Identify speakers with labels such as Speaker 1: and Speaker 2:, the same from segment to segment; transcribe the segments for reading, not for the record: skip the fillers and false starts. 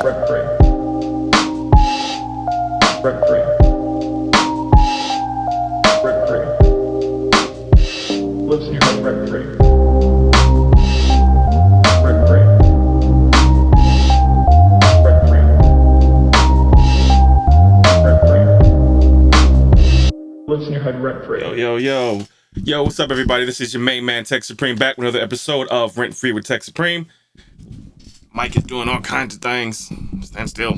Speaker 1: rent free. Rent free. Rent free. Lives in your head rent free. Rent free. Rent free. Rent free. Lives in your head rent free.
Speaker 2: Yo, what's up, everybody? This is your main man, Tech Supreme, back with another episode of Rent Free with Tech Supreme. Mike is doing all kinds of things. Stand still.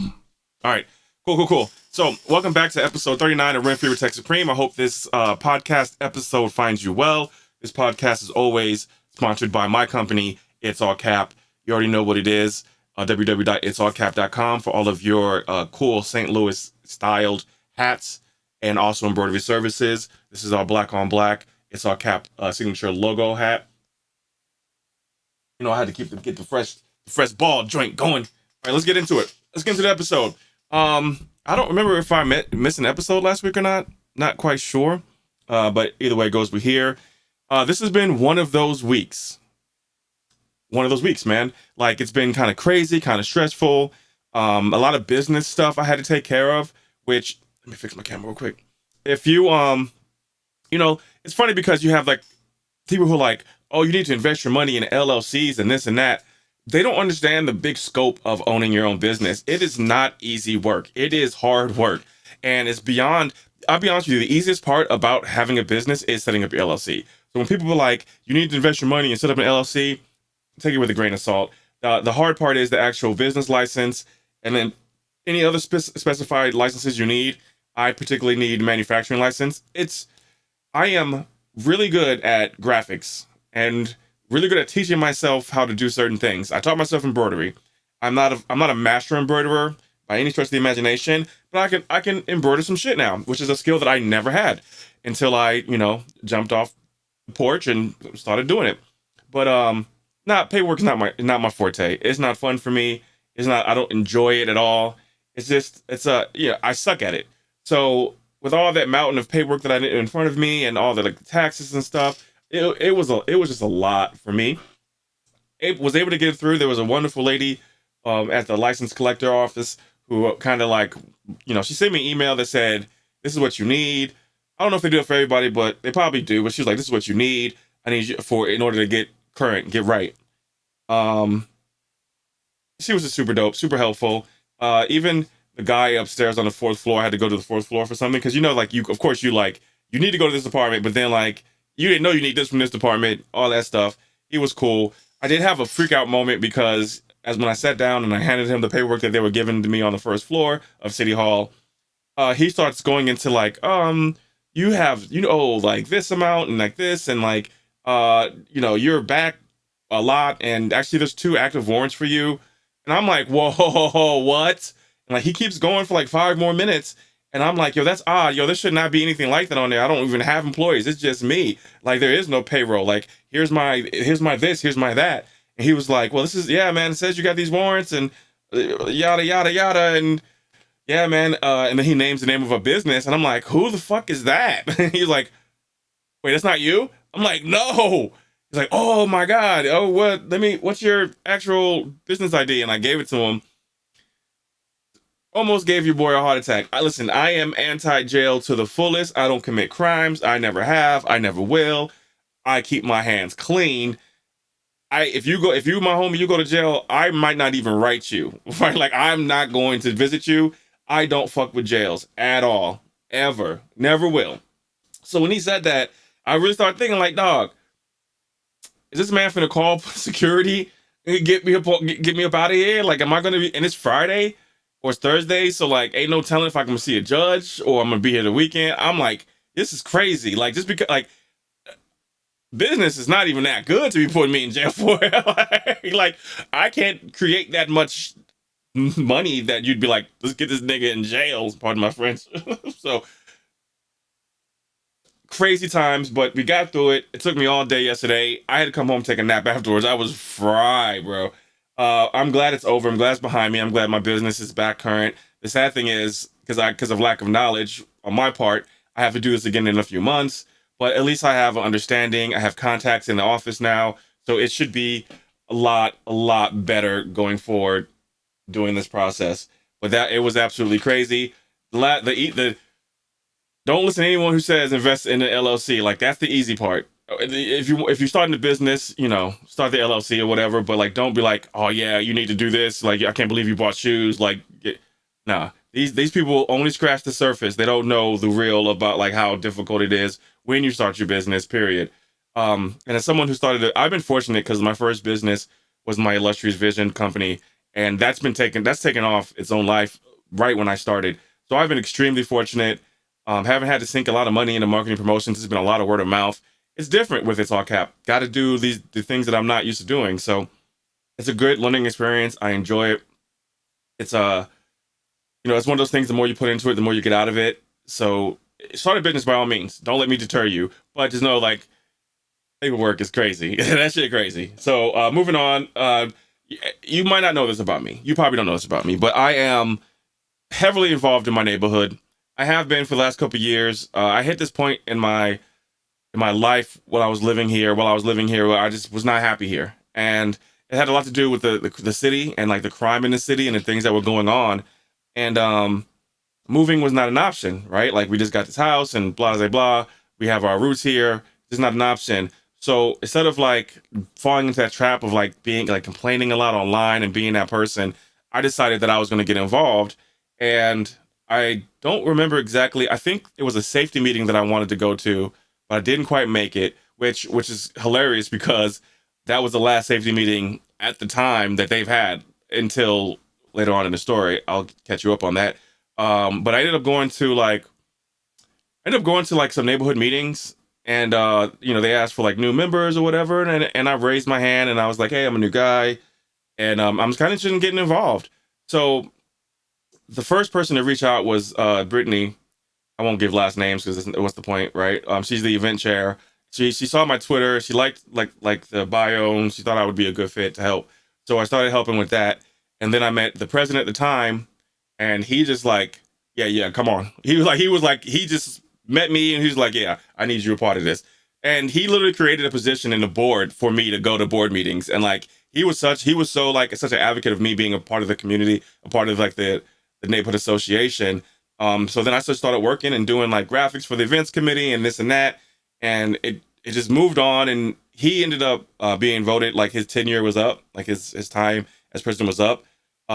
Speaker 2: All right, cool. So, welcome back to episode 39 of Rent Free with Tech Supreme. I hope this podcast episode finds you well. This podcast is always sponsored by my company, It's All Cap. You already know what it is. www.itsallcap.com for all of your cool St. Louis styled hats and also embroidery services. This is our black on black It's All Cap signature logo hat. You know, I had to get the fresh ball joint going. All right, let's get into it. Let's get into the episode. I don't remember if I missed an episode last week or not. Not quite sure. But either way it goes, we're here. This has been one of those weeks. One of those weeks, man. Like, it's been kind of crazy, kind of stressful. A lot of business stuff I had to take care of, which, let me fix my camera real quick. If you, you know, it's funny because you have like people who are like, oh, you need to invest your money in LLCs and this and that. They don't understand the big scope of owning your own business. It is not easy work. It is hard work. And it's beyond, I'll be honest with you, the easiest part about having a business is setting up your LLC. So when people are like, you need to invest your money and set up an LLC, take it with a grain of salt. The hard part is the actual business license, and then any other specified licenses you need. I particularly need manufacturing license. I am really good at graphics and really good at teaching myself how to do certain things. I taught myself embroidery. I'm not a master embroiderer by any stretch of the imagination, but I can embroider some shit now, which is a skill that I never had until I, jumped off the porch and started doing it. But paperwork is not my forte. It's not fun for me. I don't enjoy it at all. I suck at it. So with all that mountain of paperwork that I did in front of me and all the taxes and stuff, it was just a lot for me. It was able to get through. There was a wonderful lady at the license collector office who kind of she sent me an email that said, this is what you need. I don't know if they do it for everybody, but they probably do. But she was like, this is what you need. I need you in order to get current, get right. She was just super dope, super helpful. Even the guy upstairs on the fourth floor, I had to go to the fourth floor for something. Cause you need to go to this apartment, but then you didn't know you need this from this department, all that stuff. He was cool. I did have a freak out moment because when I sat down and I handed him the paperwork that they were giving to me on the first floor of City Hall, he starts going into you have, this amount and this and you're back a lot. And actually there's 2 active warrants for you. And I'm like, whoa, what? And he keeps going for 5 more minutes. And I'm like, yo, that's odd. Yo, there should not be anything like that on there. I don't even have employees. It's just me. There is no payroll. Here's my this, here's my that. And he was like, well, man, it says you got these warrants and yada, yada, yada. And yeah, man. And then he names the name of a business. And I'm like, who the fuck is that? And he's like, wait, that's not you? I'm like, no. He's like, oh my God. Oh, what's your actual business ID? And I gave it to him. Almost gave your boy a heart attack. Listen, I am anti-jail to the fullest. I don't commit crimes. I never have. I never will. I keep my hands clean. If you my homie, you go to jail, I might not even write you. Right? I'm not going to visit you. I don't fuck with jails at all. Ever. Never will. So when he said that, I really started thinking dog, is this man finna call security and get me up out of here? Am I gonna be, and it's Friday? Or it's Thursday, so ain't no telling if I'm gonna see a judge or I'm gonna be here the weekend. I'm like, this is crazy. Just because business is not even that good to be putting me in jail for. I can't create that much money that you'd be like, let's get this nigga in jail. Pardon my French. So crazy times, but we got through it. It took me all day yesterday. I had to come home, take a nap afterwards. I was fried, bro. I'm glad it's over. I'm glad it's behind me. I'm glad my business is back current. The sad thing is, because of lack of knowledge on my part, I have to do this again in a few months. But at least I have an understanding. I have contacts in the office now, so it should be a lot better going forward. doing this process. But that it was absolutely crazy. The don't listen to anyone who says invest in an LLC. Like that's the easy part. If you're starting a business, start the LLC or whatever. But like, don't be like, oh yeah, you need to do this. Like, I can't believe you bought shoes. Like, nah. These people only scratch the surface. They don't know the real about like how difficult it is when you start your business. Period. And as someone who started it, I've been fortunate because my first business was my Illustrious Vision company, and that's taken off its own life right when I started. So I've been extremely fortunate. Haven't had to sink a lot of money into marketing promotions. It's been a lot of word of mouth. It's different with It's All Cap. Got to do the things that I'm not used to doing. So it's a good learning experience. I enjoy it. It's it's one of those things. The more you put into it, the more you get out of it. So start a business by all means. Don't let me deter you. But just know, like, paperwork is crazy. That shit crazy. So moving on. You might not know this about me. You probably don't know this about me, but I am heavily involved in my neighborhood. I have been for the last couple of years. I hit this point in my life while I was living here, where I just was not happy here, and it had a lot to do with the city and like the crime in the city and the things that were going on, and moving was not an option, right? Like we just got this house and blah blah blah. We have our roots here. It's not an option. So instead of like falling into that trap of like being like complaining a lot online and being that person, I decided that I was going to get involved. And I don't remember exactly. I think it was a safety meeting that I wanted to go to, but I didn't quite make it, which is hilarious because that was the last safety meeting at the time that they've had until later on in the story. I'll catch you up on that. But I ended up going to like some neighborhood meetings, and they asked for like new members or whatever, and I raised my hand and I was like, hey, I'm a new guy, and I'm kind of interested in getting involved. So the first person to reach out was Brittany. I won't give last names because what's the point, right? She's the event chair. She saw my Twitter. She liked like the bio, and she thought I would be a good fit to help. So I started helping with that, and then I met the president at the time, and he just like, yeah, come on. He just met me, and he was like, yeah, I need you a part of this. And he literally created a position in the board for me to go to board meetings, and like he was so like such an advocate of me being a part of the community, a part of like the neighborhood association. So then I just started working and doing like graphics for the events committee and this and that, and it just moved on. And he ended up being voted, like his tenure was up, like his time as president was up.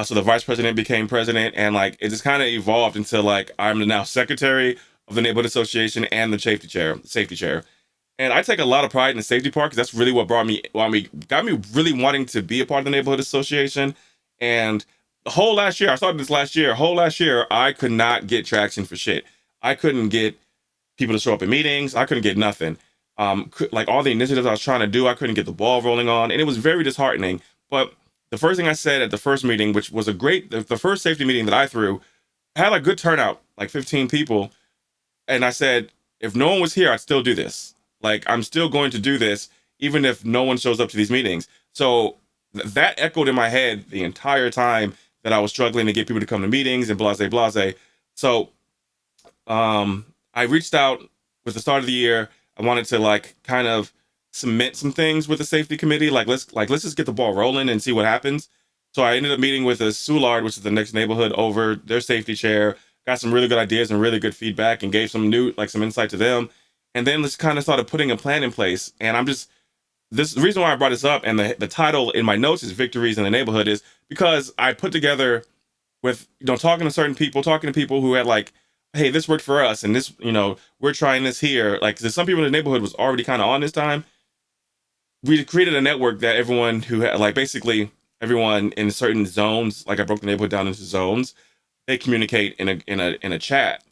Speaker 2: So the vice president became president, and like it just kind of evolved into like I'm the now secretary of the neighborhood association and the safety chair. And I take a lot of pride in the safety part because that's really what got me really wanting to be a part of the neighborhood association. And the whole last year, I started this last year. Whole last year, I could not get traction for shit. I couldn't get people to show up in meetings. I couldn't get nothing. Like all the initiatives I was trying to do, I couldn't get the ball rolling on, and it was very disheartening. But the first thing I said at the first meeting, which was the first safety meeting that I threw, had like good turnout, like 15 people, and I said, if no one was here, I'd still do this. Like I'm still going to do this, even if no one shows up to these meetings. So that echoed in my head the entire time that I was struggling to get people to come to meetings and blase. So I reached out with the start of the year. I wanted to like kind of cement some things with the safety committee. Let's just get the ball rolling and see what happens. So I ended up meeting with a Soulard, which is the next neighborhood over, their safety chair, got some really good ideas and really good feedback and gave some insight to them. And then let's kind of started putting a plan in place. And the reason why I brought this up, and the title in my notes is Victories in the Neighborhood, is because I put together with, talking to people who had like, hey, this worked for us, and this, we're trying this here. Like, there's some people in the neighborhood was already kind of on this time. We created a network that everyone who had, like, basically everyone in certain zones, like I broke the neighborhood down into zones, they communicate in a chat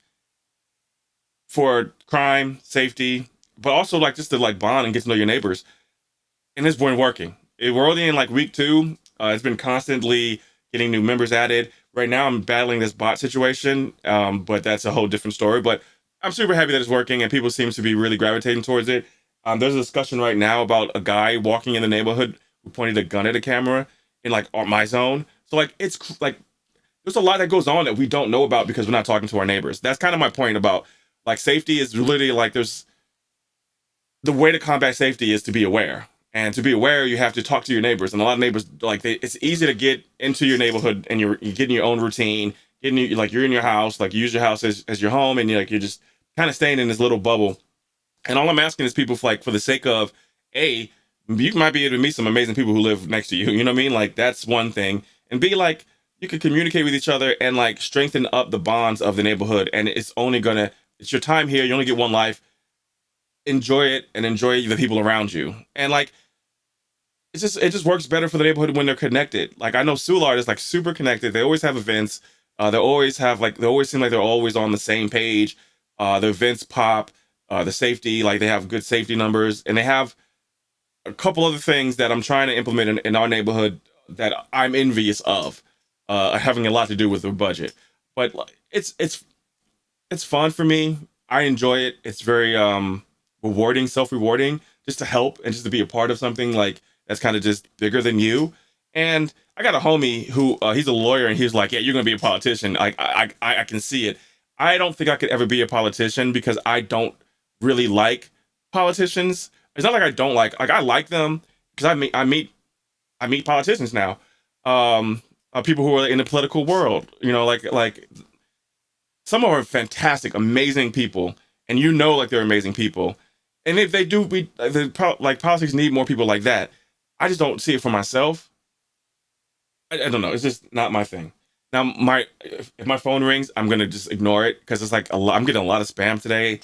Speaker 2: for crime, safety, but also like just to like bond and get to know your neighbors. And it's been working. We're only in like week 2. It's been constantly getting new members added. Right now, I'm battling this bot situation, but that's a whole different story. But I'm super happy that it's working, and people seem to be really gravitating towards it. There's a discussion right now about a guy walking in the neighborhood who pointed a gun at a camera in like my zone. So like it's like there's a lot that goes on that we don't know about because we're not talking to our neighbors. That's kind of my point about like safety is literally like there's the way to combat safety is to be aware. And to be aware, you have to talk to your neighbors. And a lot of neighbors, like, it's easy to get into your neighborhood and you're getting your own routine, like you're in your house, like you use your house as your home, and you're just kind of staying in this little bubble. And all I'm asking is people for the sake of, A, you might be able to meet some amazing people who live next to you. You know what I mean? Like, that's one thing. And B, like, you can communicate with each other and like strengthen up the bonds of the neighborhood. And it's your time here. You only get one life. Enjoy it and enjoy the people around you. And like, it just works better for the neighborhood when they're connected. Like, I know Soulard is like super connected. They always have events. They always seem like they're always on the same page. The events pop. The safety, like they have good safety numbers, and they have a couple other things that I'm trying to implement in our neighborhood that I'm envious of, having a lot to do with the budget. But like, it's fun for me. I enjoy it. It's very rewarding, self-rewarding, just to help and just to be a part of something like that's kind of just bigger than you. And I got a homie who he's a lawyer, and he's like, "Yeah, you're gonna be a politician." Like, I can see it. I don't think I could ever be a politician because I don't really like politicians. It's not like I don't like I like them because I meet politicians now. People who are in the political world, like some are fantastic, amazing people, and like they're amazing people. And if they do, like politics need more people like that. I just don't see it for myself. I don't know. It's just not my thing. Now, if my phone rings, I'm gonna just ignore it because it's like I'm getting a lot of spam today.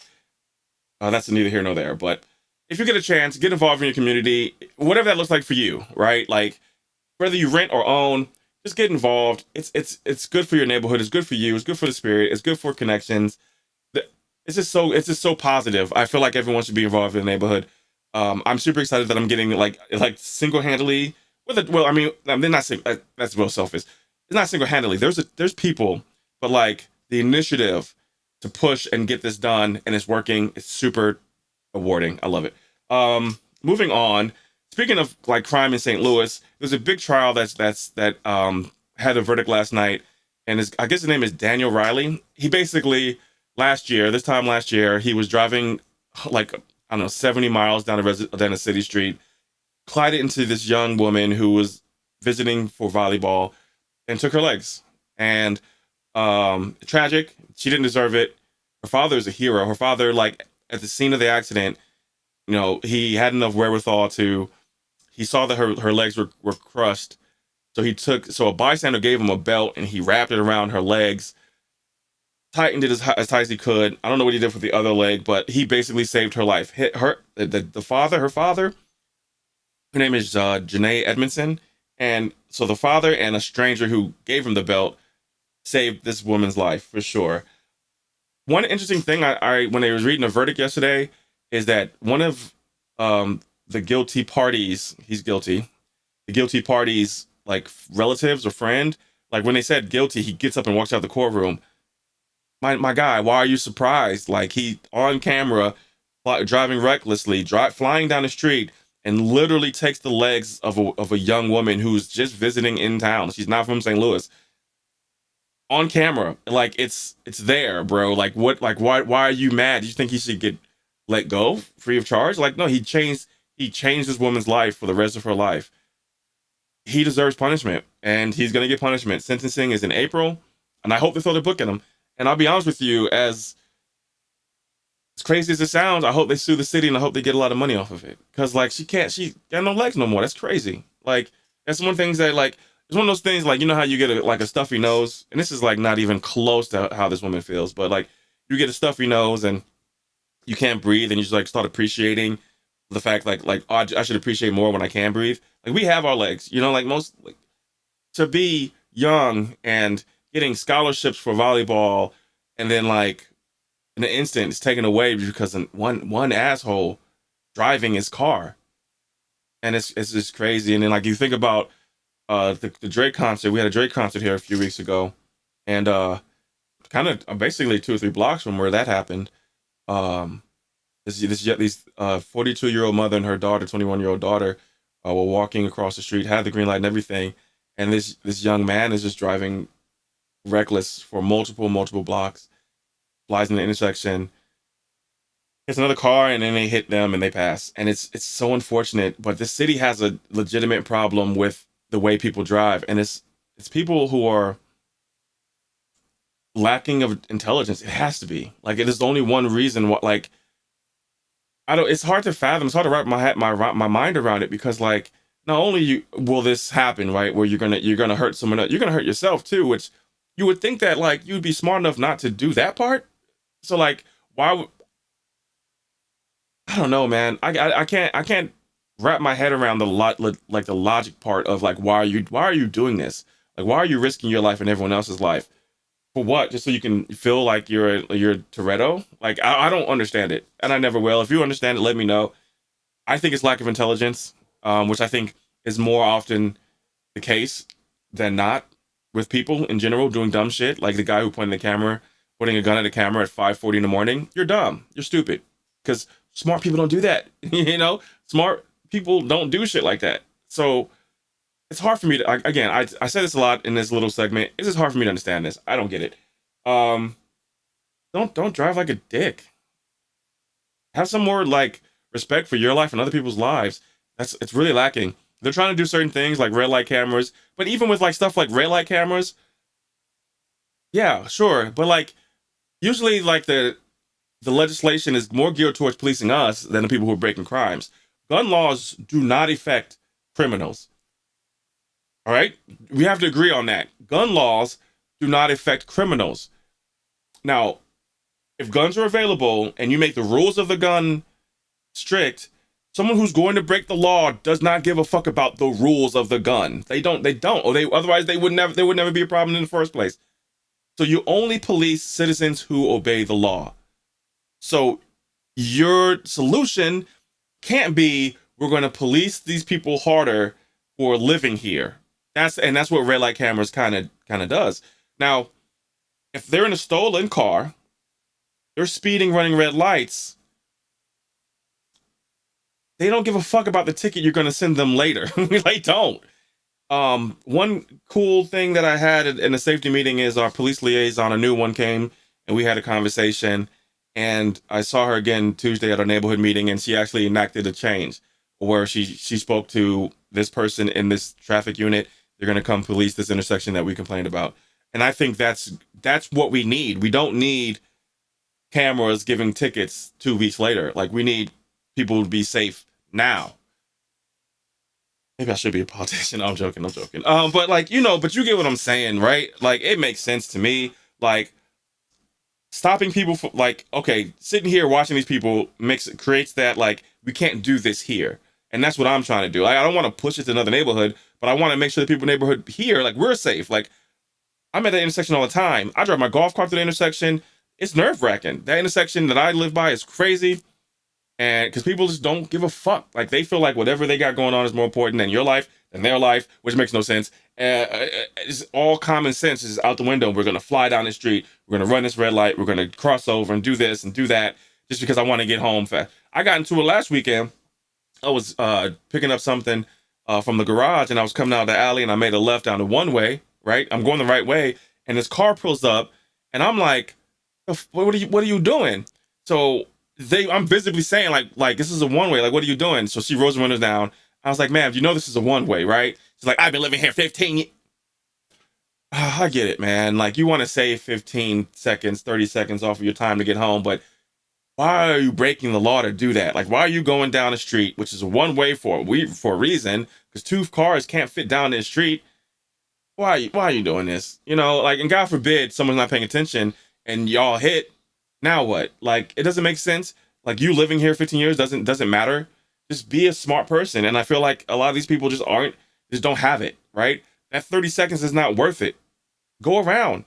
Speaker 2: That's neither here nor there. But if you get a chance, get involved in your community, whatever that looks like for you, right? Like, whether you rent or own, just get involved. It's good for your neighborhood. It's good for you. It's good for the spirit. It's good for connections. It's just so positive. I feel like everyone should be involved in the neighborhood. I'm super excited that I'm getting like single handedly with it. Well, I mean, they're not. That's real selfish. It's not single handedly. There's people, but like the initiative to push and get this done, and it's working. It's super awarding. I love it. Moving on. Speaking of like crime in St. Louis, there's a big trial that had a verdict last night, and I guess his name is Daniel Riley. He basically this time last year, he was driving like, I don't know, 70 miles down a city street, collided into this young woman who was visiting for volleyball, and took her legs. And tragic. She didn't deserve it. Her father is a hero. Her father, like, at the scene of the accident, he had enough wherewithal he saw that her legs were crushed. So a bystander gave him a belt and he wrapped it around her legs, tightened it as tight as he could. I don't know what he did with the other leg, but he basically saved her life. Her father, her name is Janae Edmondson. And so the father and a stranger who gave him the belt saved this woman's life for sure. One interesting thing I when I was reading the verdict yesterday is that one of the guilty parties, he's guilty, the guilty parties, like relatives or friend, like when they said guilty, he gets up and walks out the courtroom. My guy, why are you surprised? Like, he on camera, driving recklessly, flying down the street, and literally takes the legs of a young woman who's just visiting in town. She's not from St. Louis. On camera, like it's there, bro. Like, what? Like, why are you mad? Do you think he should get let go free of charge? Like, no, he changed this woman's life for the rest of her life. He deserves punishment, and he's gonna get punishment. Sentencing is in April, and I hope they throw the book at him. And I'll be honest with you, as crazy as it sounds, I hope they sue the city, and I hope they get a lot of money off of it. Cause like she got no legs no more. That's crazy. Like, that's one of the things that, like, it's one of those things, like, you know how you get a stuffy nose, and this is like not even close to how this woman feels, but like, you get a stuffy nose and you can't breathe, and you just like start appreciating the fact oh, I should appreciate more when I can breathe. Like, we have our legs, like most, like, to be young and getting scholarships for volleyball, and then like in an instant it's taken away because one asshole driving his car, and it's just crazy. And then, like, you think about the Drake concert. We had a Drake concert here a few weeks ago, and kind of basically 2 or 3 blocks from where that happened. These 42-year-old mother and her daughter, 21-year-old daughter, were walking across the street, had the green light and everything, and this young man is just driving reckless for multiple blocks, flies in the intersection, hits another car, and then they hit them and they pass. And it's so unfortunate. But this city has a legitimate problem with the way people drive, and it's people who are lacking of intelligence. It has to be like it is the only one reason. What like I don't. It's hard to fathom. It's hard to wrap my mind around it because like not only will this happen right where you're gonna hurt someone else, you're gonna hurt yourself too. Which you would think that like you'd be smart enough not to do that part. So like I don't know, man. I can't wrap my head around like the logic part of like why are you doing this? Like why are you risking your life and everyone else's life for what? Just so you can feel like you're Toretto? Like I don't understand it, and I never will. If you understand it, let me know. I think it's lack of intelligence, which I think is more often the case than not with people in general doing dumb shit. Like the guy who pointed the camera, putting a gun at a camera at 5:40 in the morning. You're dumb. You're stupid. Because smart people don't do that. Smart people don't do shit like that. So it's hard for me to. Again, I say this a lot in this little segment. It's just hard for me to understand this. I don't get it. Um, don't drive like a dick. Have some more like respect for your life and other people's lives. It's really lacking. They're trying to do certain things like red light cameras, but even with like stuff like red light cameras, yeah, sure, but like usually like the legislation is more geared towards policing us than the people who are breaking crimes. Gun laws do not affect criminals. All right, we have to agree on that. Gun laws do not affect criminals. Now, if guns are available and you make the rules of the gun strict, someone who's going to break the law does not give a fuck about the rules of the gun. They don't. Or they otherwise they would never be a problem in the first place. So you only police citizens who obey the law. So your solution can't be we're going to police these people harder who are living here. That's what red light cameras kind of does. Now, if they're in a stolen car, they're speeding, running red lights. They don't give a fuck about the ticket you're going to send them later. They don't. One cool thing that I had in a safety meeting is our police liaison, a new one came and we had a conversation, and I saw her again Tuesday at our neighborhood meeting, and she actually enacted a change where she spoke to this person in this traffic unit. They're going to come police this intersection that we complained about. And I think that's what we need. We don't need cameras giving tickets 2 weeks later. Like we need people to be safe now. Maybe I should be a politician. No, I'm joking. But like, but you get what I'm saying, right? Like it makes sense to me. Like stopping people from like, okay, sitting here watching these people creates that like we can't do this here. And that's what I'm trying to do. Like, I don't want to push it to another neighborhood, but I want to make sure the people in the neighborhood here, like we're safe. Like I'm at that intersection all the time. I drive my golf cart to the intersection. It's nerve-wracking. That intersection that I live by is crazy. And because people just don't give a fuck. Like they feel like whatever they got going on is more important than your life, than their life, which makes no sense. It's all common sense is out the window. We're going to fly down the street. We're going to run this red light. We're going to cross over and do this and do that just because I want to get home fast. I got into it last weekend. I was picking up something from the garage, and I was coming out of the alley, and I made a left down the one way, right? I'm going the right way, and this car pulls up, and I'm like, what are you doing? So I'm visibly saying like this is a one way. Like, what are you doing? So she rolls the windows down. I was like, ma'am, you know this is a one way, right? She's like, I've been living here 15 years. I get it, man. Like you want to save 15 seconds, 30 seconds off of your time to get home, but why are you breaking the law to do that? Like, why are you going down the street, which is a one way for a reason, because two cars can't fit down the street? Why are you doing this? Like, and God forbid someone's not paying attention and y'all hit. Now what? Like, it doesn't make sense. Like, you living here 15 years doesn't matter. Just be a smart person. And I feel like a lot of these people just don't have it, right? That 30 seconds is not worth it. Go around.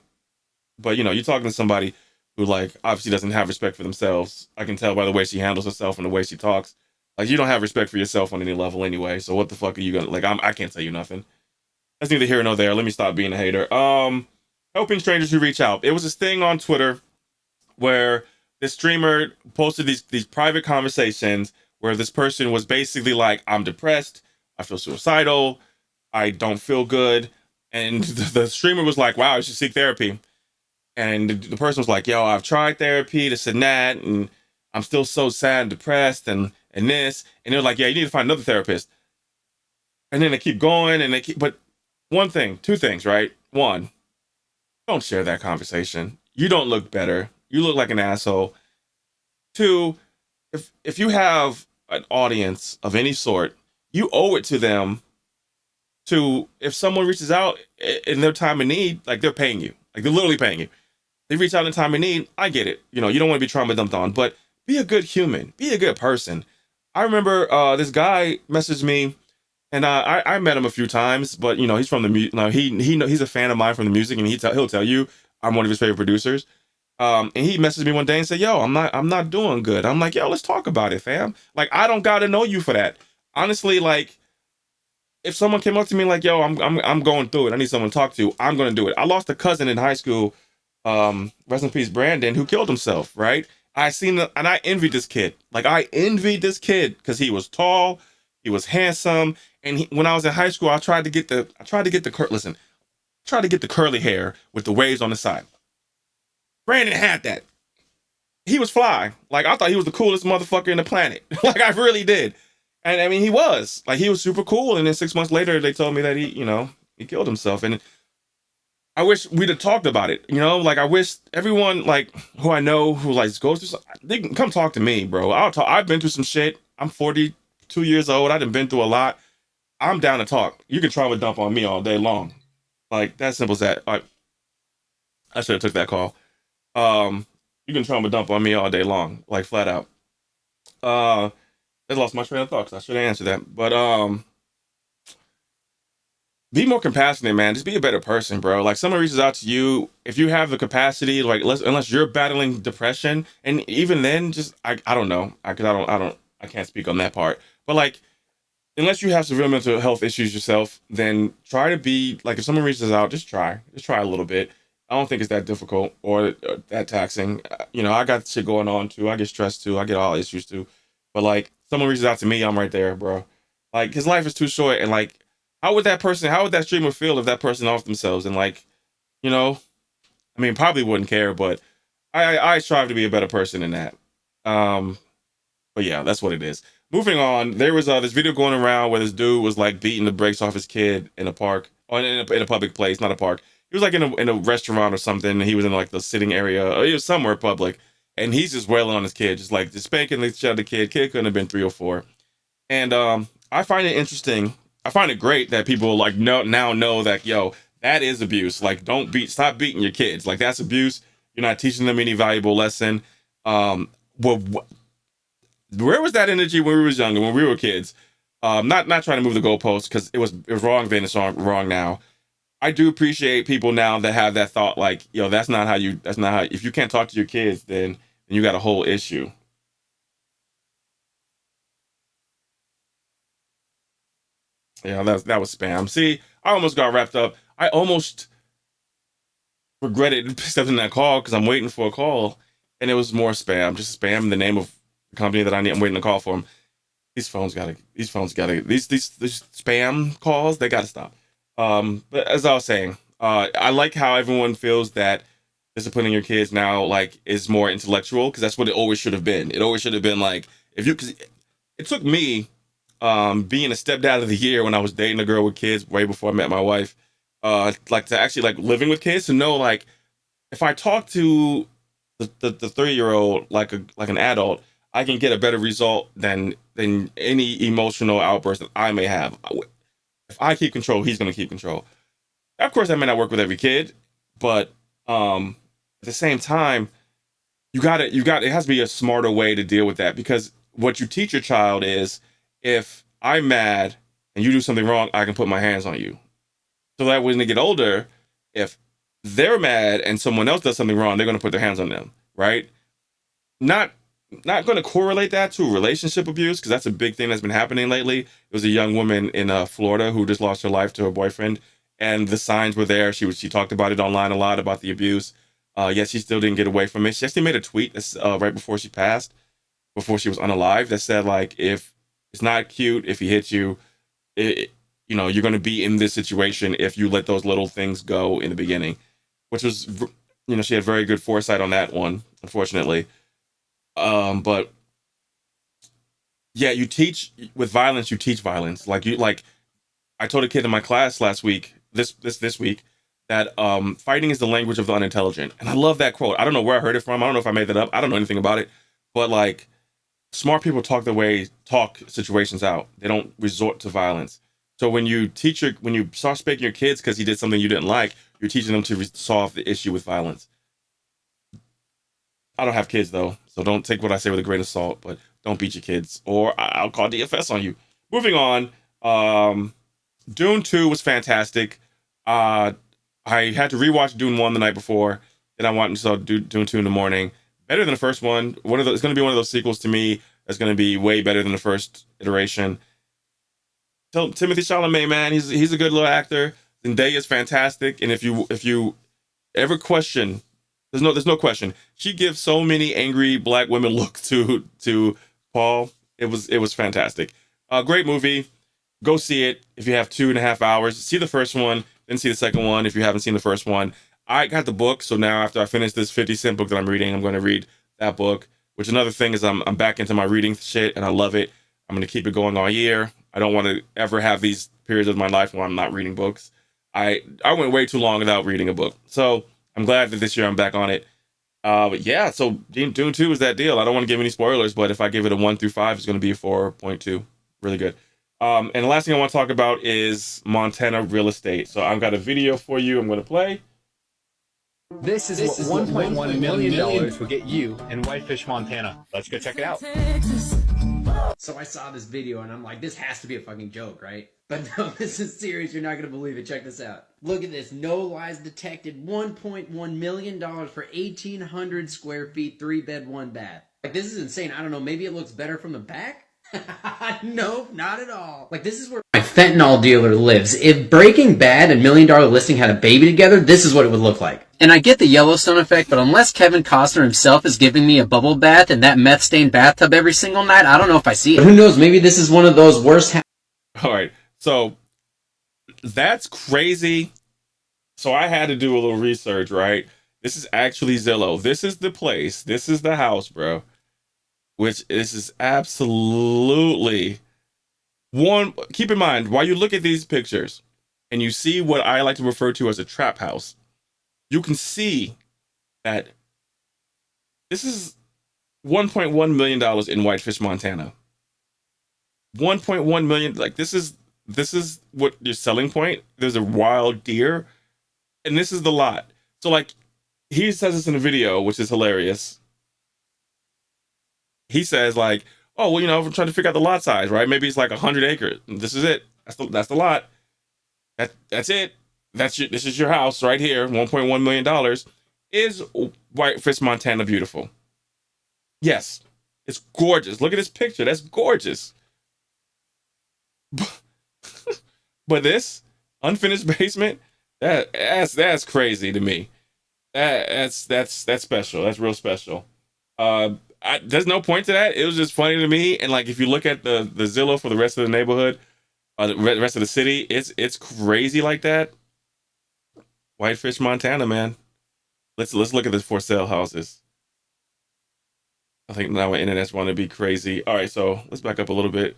Speaker 2: But, you're talking to somebody who, like, obviously doesn't have respect for themselves. I can tell by the way she handles herself and the way she talks. Like, you don't have respect for yourself on any level anyway. So what the fuck are you gonna, like, I can't tell you nothing. That's neither here nor there. Let me stop being a hater. Helping strangers who reach out. It was this thing on Twitter where this streamer posted these private conversations where this person was basically like, I'm depressed, I feel suicidal, I don't feel good. And the streamer was like, wow, you should seek therapy. And the person was like, yo, I've tried therapy, this and that. And I'm still so sad and depressed and this. And they're like, yeah, you need to find another therapist. And then they keep going and they keep, but two things, right? One, don't share that conversation. You don't look better. You look like an asshole. Two, if you have an audience of any sort, you owe it to them to, if someone reaches out in their time of need, like they're paying you, like they're literally paying you. They reach out in time of need. I get it. You don't want to be trauma dumped on, but be a good human, be a good person. I remember this guy messaged me, and I met him a few times, but he's from the he's a fan of mine from the music, and he'll tell you I'm one of his favorite producers. And he messaged me one day and said, "Yo, I'm not doing good." I'm like, "Yo, let's talk about it, fam. Like, I don't gotta know you for that. Honestly, like, if someone came up to me like, yo, I'm going through it, I need someone to talk to, I'm gonna do it. I lost a cousin in high school, rest in peace, Brandon, who killed himself, right? And I envied this kid. Like, I envied this kid because he was tall, he was handsome, and when I was in high school, I tried to get the curly hair with the waves on the side. Brandon had that. He was fly. Like, I thought he was the coolest motherfucker in the planet. Like, I really did. And I mean, he was super cool. And then 6 months later, they told me that he killed himself. And I wish we'd have talked about it. Like, I wish everyone, like, who I know who like goes through they can come talk to me, bro. I'll talk. I've been through some shit. I'm 42 years old. I've been through a lot. I'm down to talk. You can trauma dump on me all day long. Like, that simple as that. I should have took that call. You can trauma dump on me all day long, like, flat out. I lost my train of thought 'cause I should have answered that. But be more compassionate, man. Just be a better person, bro. Like, someone reaches out to you, if you have the capacity, like, unless you're battling depression, and even then, just I don't know, I can't speak on that part. But, like, unless you have severe mental health issues yourself, then try to be like, if someone reaches out, just try a little bit. I don't think it's that difficult or that taxing. I got shit going on too. I get stressed too. I get all issues too. But, like, someone reaches out to me, I'm right there, bro. Like, his life is too short, and, like, how would that streamer feel if that person off themselves? And, like, I mean, probably wouldn't care, but I strive to be a better person than that. But yeah, that's what it is. Moving on, there was this video going around where this dude was, like, beating the brakes off his kid in a park, or in a public place, not a park. He was, like, in a restaurant or something. And he was in, like, the sitting area, or he was somewhere public, and he's just wailing on his kid, just spanking the shit out of the kid. Kid couldn't have been 3 or 4. And I find it interesting. I find it great that people, like, now know that, yo, that is abuse. Like, stop beating your kids. Like, that's abuse. You're not teaching them any valuable lesson. Well, where was that energy when we was younger, when we were kids? Not trying to move the goalposts, because it was wrong then, it's wrong now. I do appreciate people now that have that thought, like, yo, that's not how, if you can't talk to your kids, then you got a whole issue. Yeah, that was spam. See, I almost got wrapped up. I almost regretted accepting that call because I'm waiting for a call, and it was more spam, just spam in the name of the company that I'm waiting to call for them. These spam calls, they gotta stop. But as I was saying, I like how everyone feels that disciplining your kids now, like, is more intellectual, because that's what it always should have been. It always should have been like, because it took me being a stepdad of the year when I was dating a girl with kids way before I met my wife, like, to actually, like, living with kids, to know, like, if I talk to the 3-year-old like an adult, I can get a better result than any emotional outburst that I may have. If I keep control, he's gonna keep control. Of course, that may not work with every kid, but at the same time, it has to be a smarter way to deal with that, because what you teach your child is, if I'm mad and you do something wrong, I can put my hands on you. So that when they get older, if they're mad and someone else does something wrong, they're going to put their hands on them, right? Not going to correlate that to relationship abuse, because that's a big thing that's been happening lately. It was a young woman in Florida who just lost her life to her boyfriend, and the signs were there. She talked about it online a lot, about the abuse. Yet she still didn't get away from it. She actually made a tweet right before she passed, before she was unalive, that said, like, if it's not cute if he hits you, you're going to be in this situation if you let those little things go in the beginning, which was, she had very good foresight on that one, unfortunately. But yeah, you teach with violence. You teach violence. Like I told a kid in my class last week, this week, that fighting is the language of the unintelligent, and I love that quote. I don't know where I heard it from. I don't know if I made that up. I don't know anything about it, but like smart people talk situations out. They don't resort to violence. So when you start spanking your kids because he did something you didn't like, you're teaching them to solve the issue with violence. I don't have kids though, so don't take what I say with a grain of salt. But don't beat your kids, or I'll call DFS on you. Moving on. Dune 2 was fantastic. Uh, I had to rewatch Dune 1 the night before. Then I went and saw Dune 2 in the morning. Better than the first one. It's going to be one of those sequels to me that's going to be way better than the first iteration. Timothy Chalamet, man, he's a good little actor. Zendaya is fantastic, and if you ever question, there's no question. She gives so many angry black women look to Paul. It was fantastic. Great movie. Go see it if you have 2.5 hours. See the first one, then see the second one if you haven't seen the first one. I got the book, so now after I finish this 50 Cent book that I'm reading, I'm going to read that book. Which another thing is I'm back into my reading shit, and I love it. I'm going to keep it going all year. I don't want to ever have these periods of my life where I'm not reading books. I went way too long without reading a book, so I'm glad that this year I'm back on it. But yeah, so Dune 2 is that deal. I don't want to give any spoilers, but if I give it a 1 through 5, it's going to be a 4.2. Really good. And the last thing I want to talk about is Montana real estate. So I've got a video for you I'm going to play.
Speaker 3: This is what $1.1 million will get you in Whitefish, Montana. Let's go check it out.
Speaker 4: So I saw this video and I'm like, this has to be a fucking joke, right? But no, this is serious. You're not going to believe it. Check this out. Look at this. No lies detected. $1.1 million for 1,800 square feet, 3-bed, 1-bath. Like, this is insane. I don't know. Maybe it looks better from the back? Nope, not at all. Like, this is where my fentanyl dealer lives. If Breaking Bad and $1 Million Listing had a baby together, this is what it would look like. And I get the Yellowstone effect, but unless Kevin Costner himself is giving me a bubble bath in that meth-stained bathtub every single night, I don't know if I see it. But who knows? Maybe this is one of those worst...
Speaker 2: All right, so that's crazy. So I had to do a little research, right? This is actually Zillow. This is the place. This is the house, bro. Which this is absolutely one. Keep in mind, while you look at these pictures and you see what I like to refer to as a trap house, you can see that this is $1.1 million in Whitefish, Montana. 1.1 million. Like this is what your selling point. There's a wild deer, and this is the lot. So like he says this in a video, which is hilarious. He says like, oh, well, I'm trying to figure out the lot size, right? Maybe it's like 100 acres. This is it. That's the lot. That's it. This is your house right here. $1.1 million. Is Whitefish, Montana beautiful? Yes. It's gorgeous. Look at this picture. That's gorgeous. But this unfinished basement, that's crazy to me. That's special. That's real special. There's no point to that. It was just funny to me. And like, if you look at the Zillow for the rest of the neighborhood, the rest of the city, it's crazy like that. Whitefish, Montana, man. Let's look at the for sale houses. I think now my internet's want to be crazy. All right, so let's back up a little bit.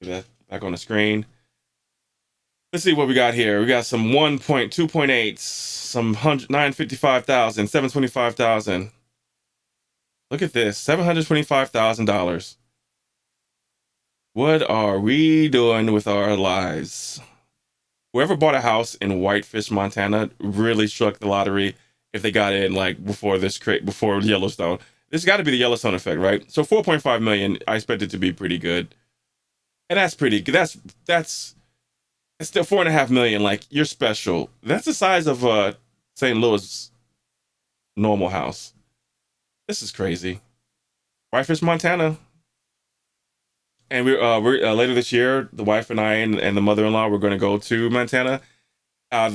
Speaker 2: Get that back on the screen. Let's see what we got here. We got some 2.8, some 955,000, 725,000. Look at this, $725,000. What are we doing with our lives? Whoever bought a house in Whitefish, Montana, really struck the lottery if they got in like before Yellowstone. This got to be the Yellowstone effect, right? So 4.5 million, I expect it to be pretty good, and that's pretty good. That's still 4.5 million. Like, you're special. That's the size of St. Louis normal house. This is crazy. Whitefish, Montana. And we're later this year, the wife and I and the mother-in-law, we're going to go to Montana. I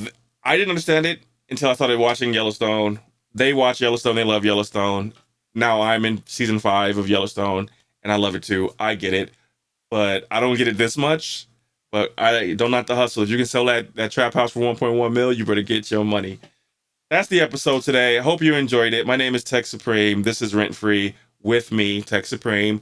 Speaker 2: didn't understand it until I started watching Yellowstone. They watch Yellowstone. They love Yellowstone. Now I'm in season 5 of Yellowstone, and I love it too. I get it, but I don't get it this much. But I don't knock the hustle. If you can sell that trap house for 1.1 mil, you better get your money. That's the episode today. I hope you enjoyed it. My name is Tech Supreme. This is Rent Free. with me, Tech Supreme.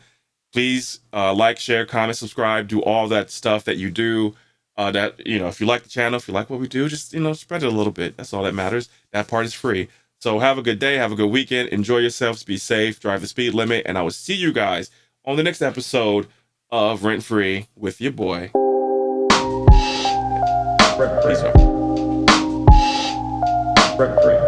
Speaker 2: Please like, share, comment, subscribe, do all that stuff that you do. That, you know, if you like the channel, if you like what we do, just, you know, spread it a little bit. That's all that matters. That part is free. So have a good day, have a good weekend, enjoy yourselves, be safe, drive the speed limit, and I will see you guys on the next episode of Rent Free with your boy.
Speaker 1: Rent free.
Speaker 2: Peace out.
Speaker 1: Rent free.